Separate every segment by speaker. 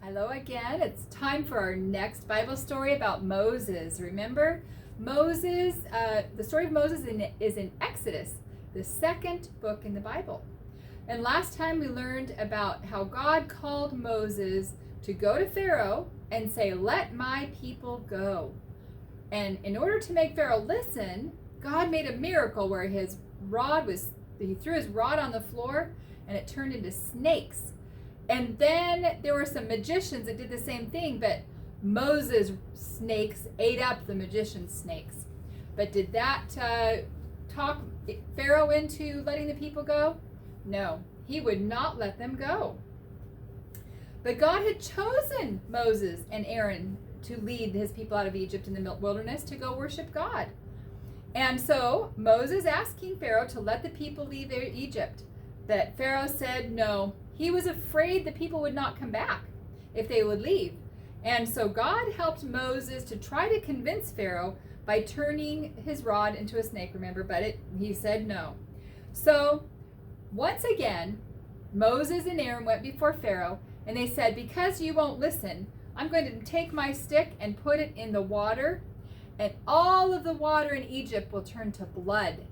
Speaker 1: Hello again. It's time for our next Bible story about Moses. Remember, Moses, the story of Moses is in Exodus, the second book in the Bible. And last time we learned about how God called Moses to go to Pharaoh and say, "Let my people go." And in order to make Pharaoh listen, God made a miracle where he threw his rod on the floor and it turned into snakes. And then there were some magicians that did the same thing, but Moses' snakes ate up the magician's snakes. But did that talk Pharaoh into letting the people go? No, he would not let them go. But God had chosen Moses and Aaron to lead his people out of Egypt in the wilderness to go worship God. And so Moses asked King Pharaoh to let the people leave Egypt. But Pharaoh said no. He was afraid the people would not come back if they would leave. And so God helped Moses to try to convince Pharaoh by turning his rod into a snake, remember, but he said no. So once again, Moses and Aaron went before Pharaoh, and they said, "Because you won't listen, I'm going to take my stick and put it in the water, and all of the water in Egypt will turn to blood."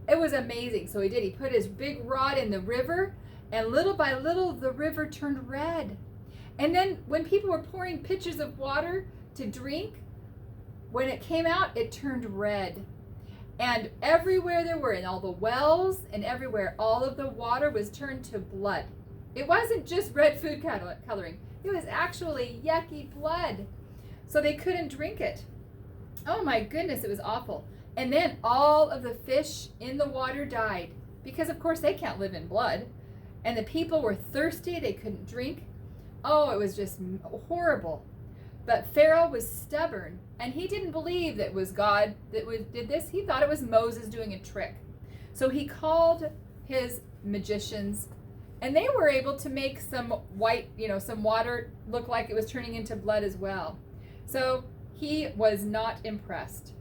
Speaker 1: It was amazing. So he did. He put his big rod in the river, and little by little, the river turned red. And then when people were pouring pitchers of water to drink, when it came out, it turned red. And everywhere there were, in all the wells and everywhere, all of the water was turned to blood. It wasn't just red food coloring. It was actually yucky blood. So they couldn't drink it. Oh my goodness, it was awful. And then all of the fish in the water died because, of course, they can't live in blood. And the people were thirsty. They couldn't drink. Oh, it was just horrible. But Pharaoh was stubborn, and he didn't believe that it was God that did this. He thought it was Moses doing a trick. So he called his magicians, and they were able to make some some water look like it was turning into blood as well. So he was not impressed.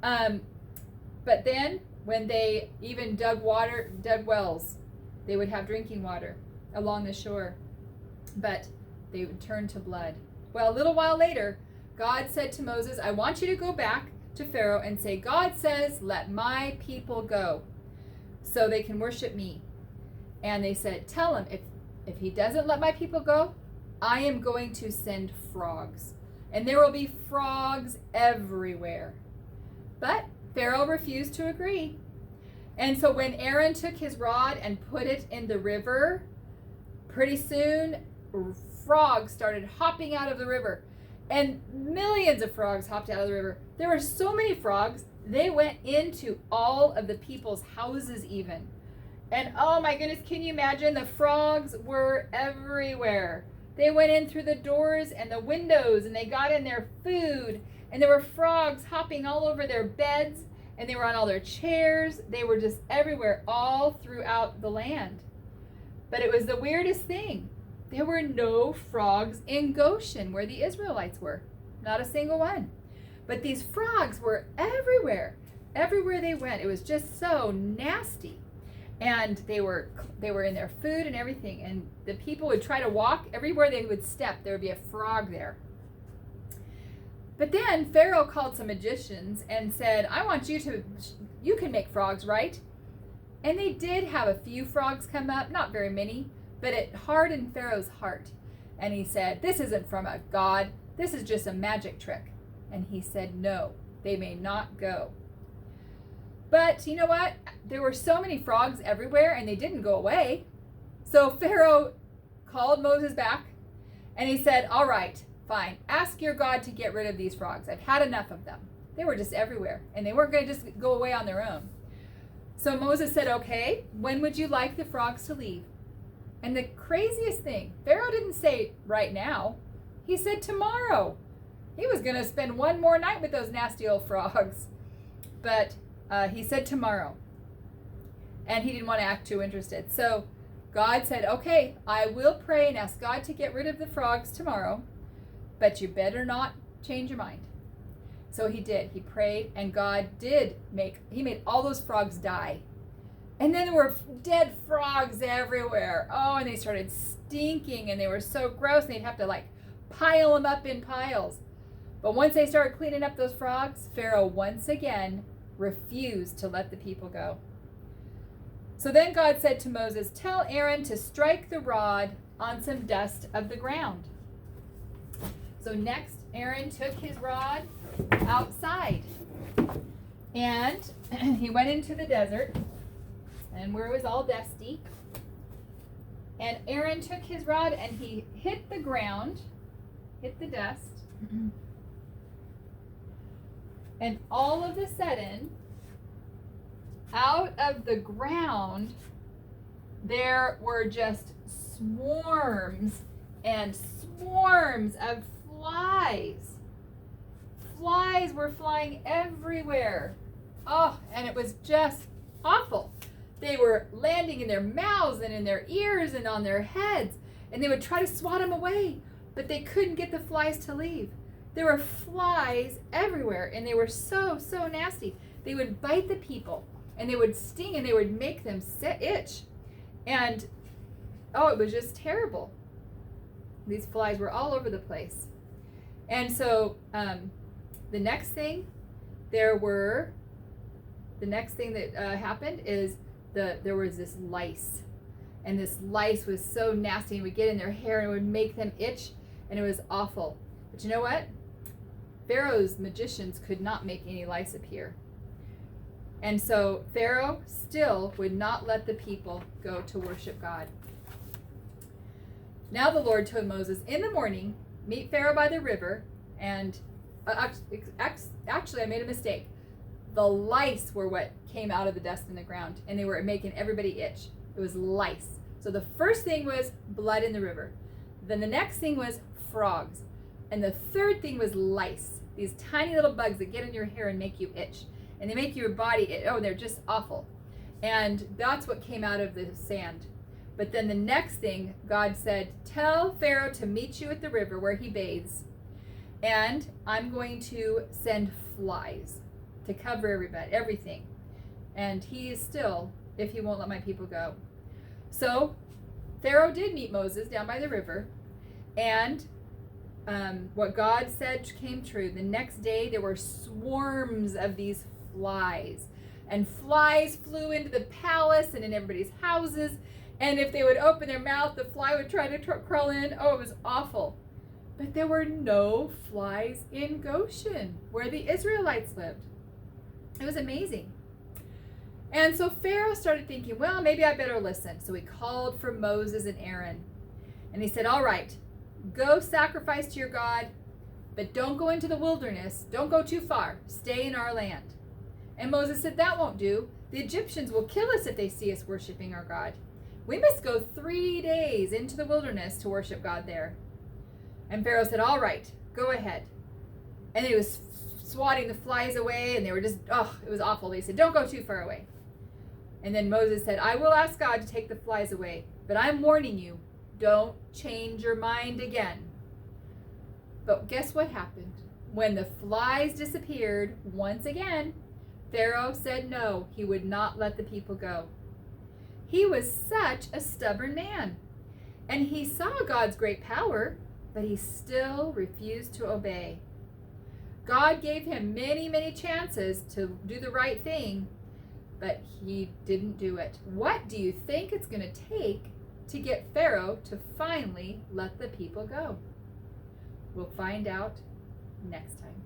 Speaker 1: But then when they even dug wells, they would have drinking water along the shore, but they would turn to blood. Well, a little while later, God said to Moses, "I want you to go back to Pharaoh and say, 'God says, let my people go so they can worship me.'" And they said, "Tell him, if he doesn't let my people go, I am going to send frogs. And there will be frogs everywhere." But Pharaoh refused to agree. And so when Aaron took his rod and put it in the river, pretty soon frogs started hopping out of the river. And millions of frogs hopped out of the river. There were so many frogs, they went into all of the people's houses even. And oh my goodness, can you imagine? The frogs were everywhere. They went in through the doors and the windows, and they got in their food. And there were frogs hopping all over their beds, and they were on all their chairs. They were just everywhere, all throughout the land. But it was the weirdest thing. There were no frogs in Goshen, where the Israelites were. Not a single one. But these frogs were everywhere. Everywhere they went. It was just so nasty. And they were in their food and everything. And the people would try to walk. Everywhere they would step, there would be a frog there. But then Pharaoh called some magicians and said, you can make frogs, right? And they did have a few frogs come up, not very many, but it hardened Pharaoh's heart. And he said, "This isn't from a god, this is just a magic trick." And he said, "No, they may not go." But you know what? There were so many frogs everywhere, and they didn't go away. So Pharaoh called Moses back, and he said, "All right, fine. Ask your God to get rid of these frogs. I've had enough of them." They were just everywhere, and they weren't going to just go away on their own. So Moses said, "Okay, when would you like the frogs to leave?" And the craziest thing, Pharaoh didn't say right now. He said tomorrow. He was going to spend one more night with those nasty old frogs. But he said tomorrow. And he didn't want to act too interested. So God said, "Okay, I will pray and ask God to get rid of the frogs tomorrow, but you better not change your mind." So he did. He prayed, and God made all those frogs die. And then there were dead frogs everywhere. Oh, and they started stinking, and they were so gross, and they'd have to like pile them up in piles. But once they started cleaning up those frogs, Pharaoh once again refused to let the people go. So then God said to Moses, "Tell Aaron to strike the rod on some dust of the ground." So next, Aaron took his rod outside, and he went into the desert, and where it was all dusty. And Aaron took his rod and he hit the ground, hit the dust. And all of a sudden, out of the ground, there were just swarms and swarms of flies. Flies were flying everywhere. Oh, and it was just awful. They were landing in their mouths and in their ears and on their heads, and they would try to swat them away, but they couldn't get the flies to leave. There were flies everywhere, and they were so nasty. They would bite the people, and they would sting, and they would make them itch. And, oh, it was just terrible. These flies were all over the place. And so the next thing that happened is there was this lice. And this lice was so nasty, and would get in their hair and it would make them itch, and it was awful. But you know what? Pharaoh's magicians could not make any lice appear. And so Pharaoh still would not let the people go to worship God. Now the Lord told Moses, "In the morning, meet Pharaoh by the river," and actually I made a mistake. The lice were what came out of the dust in the ground, and they were making everybody itch. It was lice. So the first thing was blood in the river. Then the next thing was frogs. And the third thing was lice. These tiny little bugs that get in your hair and make you itch. And they make your body itch. Oh, they're just awful. And that's what came out of the sand. But then the next thing, God said, "Tell Pharaoh to meet you at the river where he bathes. And I'm going to send flies to cover everything. And he is still, if he won't let my people go." So Pharaoh did meet Moses down by the river, and what God said came true. The next day there were swarms of these flies, and flies flew into the palace and in everybody's houses, and if they would open their mouth, the fly would try to crawl in. Oh, it was awful. But there were no flies in Goshen, where the Israelites lived. It was amazing. And so Pharaoh started thinking, well, maybe I better listen. So he called for Moses and Aaron. And he said, "All right, go sacrifice to your God, but don't go into the wilderness. Don't go too far. Stay in our land." And Moses said, "That won't do. The Egyptians will kill us if they see us worshiping our God. We must go 3 days into the wilderness to worship God there." And Pharaoh said, "All right, go ahead." And he was swatting the flies away, and they were just, it was awful. They said, "Don't go too far away." And then Moses said, "I will ask God to take the flies away, but I'm warning you, don't change your mind again." But guess what happened? When the flies disappeared once again, Pharaoh said no, he would not let the people go. He was such a stubborn man, and he saw God's great power, but he still refused to obey. God gave him many chances to do the right thing, but he didn't do it. What do you think it's going to take to get Pharaoh to finally let the people go? We'll find out next time.